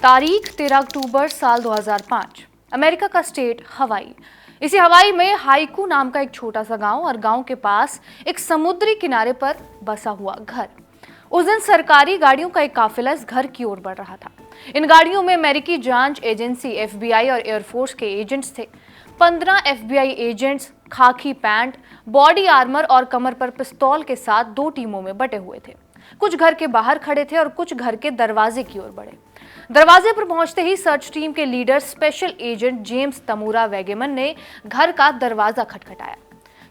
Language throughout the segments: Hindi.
तारीख 13 अक्टूबर साल 2005। अमेरिका का स्टेट हवाई। इसी हवाई में हाइकू नाम का एक छोटा सा गांव और गांव के पास एक समुद्री किनारे पर बसा हुआ घर। उस दिन सरकारी गाड़ियों का एक काफिला इस घर की ओर बढ़ रहा था। इन गाड़ियों में अमेरिकी जांच एजेंसी एफबीआई और एयरफोर्स के एजेंट्स थे। 15 एफबीआई एजेंट्स खाकी पैंट, बॉडी आर्मर और कमर पर पिस्तौल के साथ दो टीमों में बटे हुए थे। कुछ घर के बाहर खड़े थे और कुछ घर के दरवाजे की ओर बढ़े। दरवाजे पर पहुंचते ही सर्च टीम के लीडर स्पेशल एजेंट जेम्स तमूरा वेगेमन ने घर का दरवाजा खटखटाया।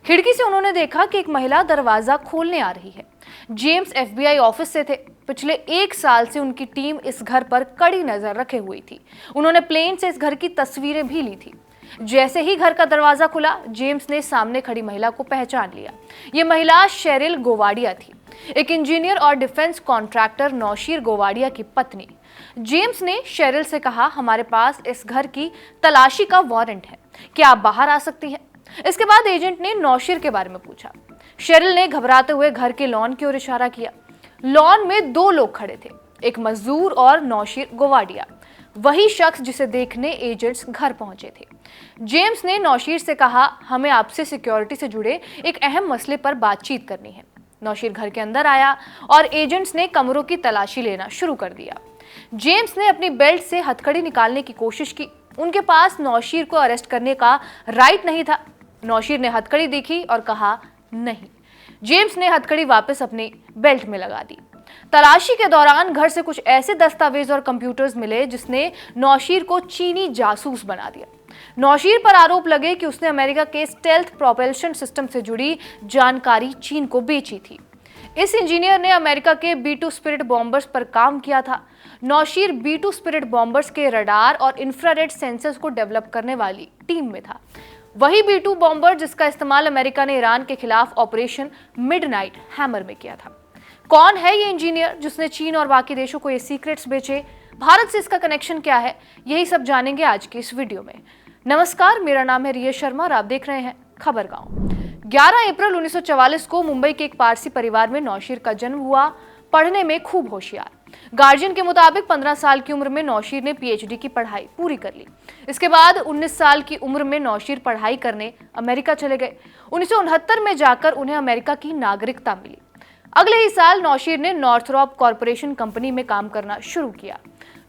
खिड़की से उन्होंने देखा कि एक महिला दरवाजा खोलने आ रही है। जेम्स एफबीआई ऑफिस से थे। पिछले 1 साल से उनकी टीम इस घर पर कड़ी नजर रखे हुई थी। उन्होंने प्लेन से इस घर की तस्वीरें भी ली थी। जैसे ही घर का दरवाजा खुला, जेम्स ने सामने खड़ी महिला को पहचान लिया। ये महिला शेरिल गोवाडिया थी, एक इंजीनियर और डिफेंस कॉन्ट्रैक्टर नौशीर गोवाडिया की पत्नी। जेम्स ने शेरिल से कहा, हमारे पास इस घर की तलाशी का वारंट है, क्या आप बाहर आ सकती हैं? इसके बाद एजेंट ने नौशीर के बारे में पूछा। शेरिल ने घबराते हुए घर के लॉन की ओर इशारा किया। लॉन में 2 लोग खड़े थे, एक मजदूर और नौशीर गोवाडिया, वही शख्स जिसे देखने एजेंट्स घर पहुंचे थे। जेम्स ने नौशीर से कहा, हमें आपसे सिक्योरिटी से जुड़े एक अहम मसले पर बातचीत करनी है। नौशीर घर के अंदर आया और एजेंट्स ने कमरों की तलाशी लेना शुरू कर दिया। जेम्स ने अपनी बेल्ट से हथकड़ी निकालने की कोशिश की। उनके पास नौशीर को अरेस्ट करने का राइट नहीं था। नौशीर ने हथकड़ी देखी और कहा नहीं। जेम्स ने हथकड़ी वापस अपनी बेल्ट में लगा दी। तलाशी के दौरान घर से कुछ ऐसे दस्तावेज और कंप्यूटर्स मिले जिसने नौशीर को चीनी जासूस बना दिया। नौशीर पर आरोप लगे कि उसने अमेरिका के स्टेल्थ प्रोपल्शन सिस्टम से जुड़ी जानकारी चीन को बेची थी। इस इंजीनियर ने अमेरिका के B-2 स्पिरिट बॉम्बर्स पर काम किया था। नौशीर B-2 स्पिरिट बॉम्बर्स के रडार और इंफ्रारेड सेंसर्स को डेवलप करने वाली टीम में था। वही B-2 बॉम्बर जिसका इस्तेमाल अमेरिका ने ईरान के खिलाफ ऑपरेशन मिडनाइट हैमर में किया था। कौन है ये इंजीनियर जिसने चीन और बाकी देशों को ये सीक्रेट्स बेचे? भारत से इसका कनेक्शन क्या है? यही सब जानेंगे आज की इस वीडियो में। नमस्कार, मेरा नाम है रिया शर्मा और आप देख रहे हैं खबर गांव। 11 अप्रैल 1944 को मुंबई के एक पारसी परिवार में नौशीर का जन्म हुआ। पढ़ने में खूब होशियार। गार्जियन के मुताबिक 15 साल की उम्र में नौशीर ने PhD की पढ़ाई पूरी कर ली। इसके बाद 19 साल की उम्र में नौशीर पढ़ाई करने अमेरिका चले गए। 1969 में जाकर उन्हें अमेरिका की नागरिकता मिली। अगले ही साल नौशीर ने नॉर्थरॉप कॉरपोरेशन कंपनी में काम करना शुरू किया।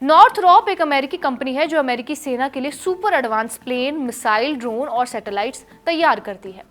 नॉर्थरॉप एक अमेरिकी कंपनी है जो अमेरिकी सेना के लिए super advance plane, missile, drone और सैटेलाइट्स तैयार करती है।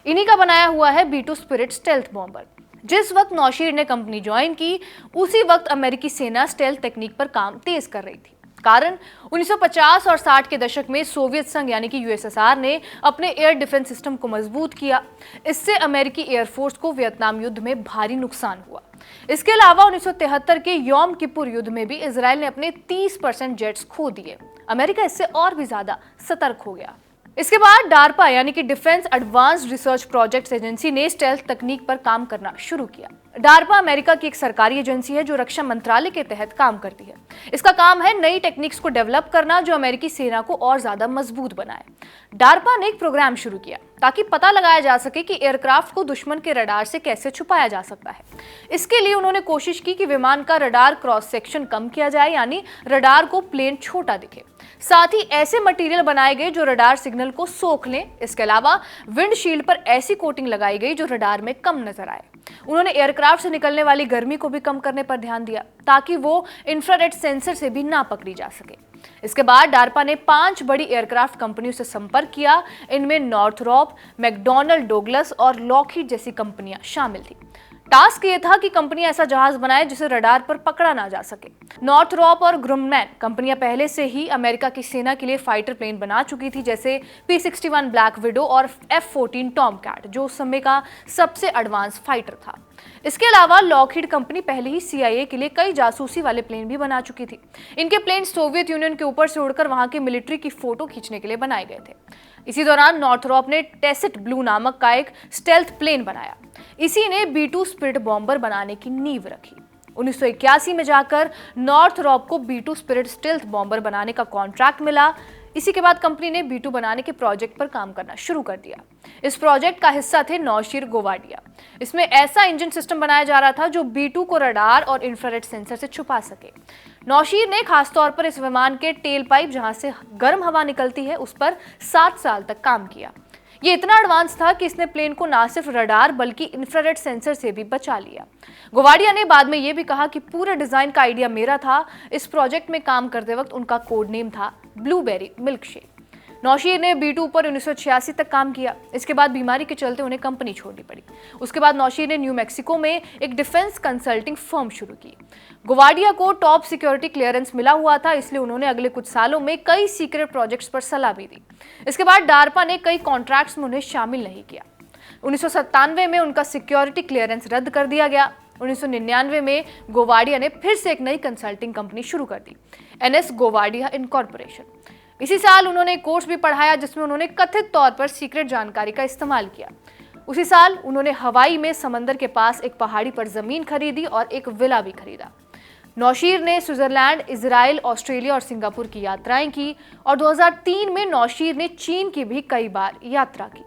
इन्हीं का बनाया हुआ है B-2 स्पिरिट स्टेल्थ बॉम्बर। जिस वक्त नौशीर ने कंपनी ज्वाइन की, उसी वक्त अमेरिकी सेना स्टेल्थ टेक्निक पर काम तेज कर रही थी। कारण 1950 और 60 के दशक में सोवियत संघ यानी कि USSR ने अपने एयर डिफेंस सिस्टम को मजबूत किया। इससे अमेरिकी एयरफोर्स को वियतनाम युद्ध में भारी नुकसान हुआ। इसके अलावा 1973 के यौम किपुर युद्ध में भी इजराइल ने अपने 30% जेट्स खो दिए। अमेरिका इससे और भी ज्यादा सतर्क हो गया। इसके बाद डार्पा यानी कि defence advanced research projects agency ने स्टेल्थ तकनीक पर काम करना शुरू किया। डार्पा अमेरिका की एक सरकारी एजेंसी है जो रक्षा मंत्रालय के तहत काम करती है। इसका काम है नई टेक्निक्स को डेवलप करना जो अमेरिकी सेना को और ज्यादा मजबूत बनाए। डार्पा ने एक प्रोग्राम शुरू किया ताकि पता लगाया जा सके कि एयरक्राफ्ट को दुश्मन के रडार से कैसे छुपाया जा सकता है। इसके लिए उन्होंने कोशिश की कि विमान का रडार क्रॉस सेक्शन कम किया जाए, यानी रडार को प्लेन छोटा दिखे। साथ ही ऐसे मटेरियल बनाए गए जो रडार सिग्नल को सोख लें। इसके अलावा विंडशील्ड पर ऐसी कोटिंग लगाई गई जो रडार में कम नजर आए। उन्होंने एयरक्राफ्ट से निकलने वाली गर्मी को भी कम करने पर ध्यान दिया ताकि वो इंफ्रारेड सेंसर से भी ना पकड़ी जा सके। इसके बाद डार्पा ने 5 बड़ी एयरक्राफ्ट कंपनियों से संपर्क किया। इनमें नॉर्थरॉप, मैकडॉनल्ड डोगलस और लॉकहीड जैसी कंपनियां शामिल थी। टास्क ये था कि कंपनी ऐसा जहाज बनाए जिसे रडार पर पकड़ा ना जा सके। नॉर्थरॉप और ग्रुममैन कंपनियां पहले से ही अमेरिका की सेना के लिए फाइटर प्लेन बना चुकी थी, जैसे P-61 ब्लैक विडो और F-14 टॉमकैट जो उस समय का सबसे एडवांस फाइटर था। इसके अलावा लॉकहीड कंपनी पहले ही CIA के लिए कई जासूसी वाले प्लेन भी बना चुकी थी। इनके प्लेन सोवियत यूनियन के ऊपर से उड़कर वहां के मिलिट्री की फोटो खींचने के लिए बनाए गए थे। इसी दौरान नॉर्थरॉप ने टेसेट ब्लू नामक का एक स्टेल्थ प्लेन बनाया। इसी ने B-2 स्पिरिट बॉम्बर बनाने की नींव रखी। 1981 में जाकर नॉर्थरॉप को B-2 स्पिरिट स्टेल्थ बॉम्बर बनाने का कॉन्ट्रैक्ट मिला। इसी के बाद कंपनी ने B2 बनाने के प्रोजेक्ट पर काम करना शुरू कर दिया। इस प्रोजेक्ट का हिस्सा थे नौशीर गोवाडिया। इसमें ऐसा इंजन सिस्टम बनाया जा रहा था जो B2 को रडार और इंफ्रारेड सेंसर से छुपा सके। नौशीर ने खासतौर पर इस विमान के टेल पाइप, जहां से गर्म हवा निकलती है, उस पर 7 साल तक काम किया। ये इतना एडवांस था कि इसने प्लेन को ना सिर्फ रडार बल्कि इंफ्रारेड सेंसर से भी बचा लिया। गोवाडिया ने बाद में ये भी कहा कि पूरे डिजाइन का आइडिया मेरा था। इस प्रोजेक्ट में काम करते वक्त उनका कोड नेम था ब्लूबेरी मिल्कशेक। नौशीर ने B2 पर 1986 तक काम किया। इसके बाद बीमारी के चलते उन्हें कंपनी छोड़नी पड़ी। उसके बाद नौशीर ने न्यू मैक्सिको में एक डिफेंस कंसल्टिंग फर्म शुरू की। गोवाडिया को टॉप सिक्योरिटी क्लियरेंस मिला हुआ था, इसलिए उन्होंने अगले कुछ सालों में कई सीक्रेट प्रोजेक्ट्स पर सलाह भी दी। इसके बाद डार्पा ने कई कॉन्ट्रैक्ट्स में उन्हें शामिल नहीं किया। 1997 में उनका सिक्योरिटी क्लियरेंस रद्द कर दिया गया। 1999 में गोवाडिया ने फिर से एक नई कंसल्टिंग कंपनी शुरू कर दी, NS गोवाडिया इनकॉर्पोरेशन। इसी साल उन्होंने कोर्स भी पढ़ाया जिसमें उन्होंने कथित तौर पर सीक्रेट जानकारी का इस्तेमाल किया। उसी साल उन्होंने हवाई में समंदर के पास एक पहाड़ी पर जमीन खरीदी और एक विला भी खरीदा। नौशीर ने स्विट्जरलैंड, इजराइल, ऑस्ट्रेलिया और सिंगापुर की यात्राएं की और 2003 में नौशीर ने चीन की भी कई बार यात्रा की।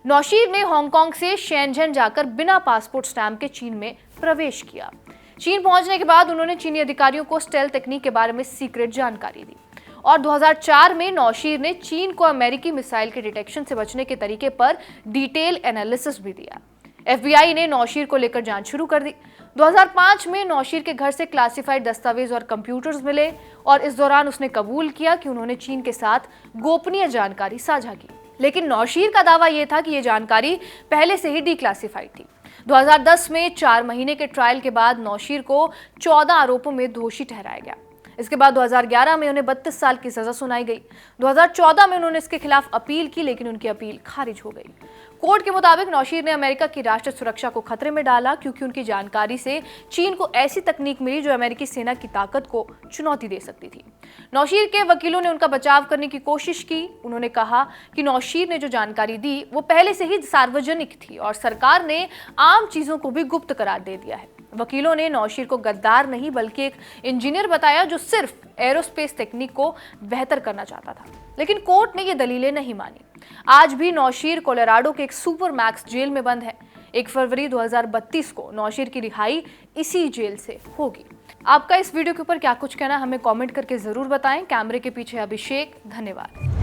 नौशीर ने हांगकांग से शेंझन जाकर बिना पासपोर्ट स्टैंप के चीन में प्रवेश किया। चीन पहुंचने के बाद उन्होंने चीनी अधिकारियों को स्टेल तकनीक के बारे में सीक्रेट जानकारी दी और 2004 में नौशीर ने चीन को अमेरिकी मिसाइल के डिटेक्शन से बचने के तरीके पर डिटेल एनालिसिस भी दिया। FBI ने नौशीर को लेकर जांच शुरू कर दी। 2005 में नौशीर के घर से क्लासिफाइड दस्तावेज और कंप्यूटर्स मिले और इस दौरान उसने कबूल किया कि उन्होंने चीन के साथ गोपनीय जानकारी साझा की। लेकिन नौशीर का दावा यह था कि यह जानकारी पहले से ही डिक्लासिफाइड थी। 2010 में 4 महीने के ट्रायल के बाद नौशीर को 14 आरोपों में दोषी ठहराया गया। इसके बाद 2011 में उन्हें 32 साल की सजा सुनाई गई। 2014 में उन्होंने इसके खिलाफ अपील की, लेकिन उनकी अपील खारिज हो गई। कोर्ट के मुताबिक नौशीर ने अमेरिका की राष्ट्रीय सुरक्षा को खतरे में डाला, क्योंकि उनकी जानकारी से चीन को ऐसी तकनीक मिली जो अमेरिकी सेना की ताकत को चुनौती दे सकती थी। नौशीर के वकीलों ने उनका बचाव करने की कोशिश की। उन्होंने कहा कि नौशीर ने जो जानकारी दी वो पहले से ही सार्वजनिक थी और सरकार ने आम चीजों को भी गुप्त करार दे दिया है। वकीलों ने नौशीर को गद्दार नहीं बल्कि एक इंजीनियर बताया जो सिर्फ एरोस्पेस तकनीक को बेहतर करना चाहता था, लेकिन कोर्ट ने ये दलीलें नहीं मानी। आज भी नौशीर कोलोराडो के एक सुपर मैक्स जेल में बंद है। 1 फरवरी 2032 को नौशीर की रिहाई इसी जेल से होगी। आपका इस वीडियो के ऊपर क्या कुछ कहना, हमें कमेंट करके जरूर बताएं। कैमरे के पीछे अभिषेक, धन्यवाद।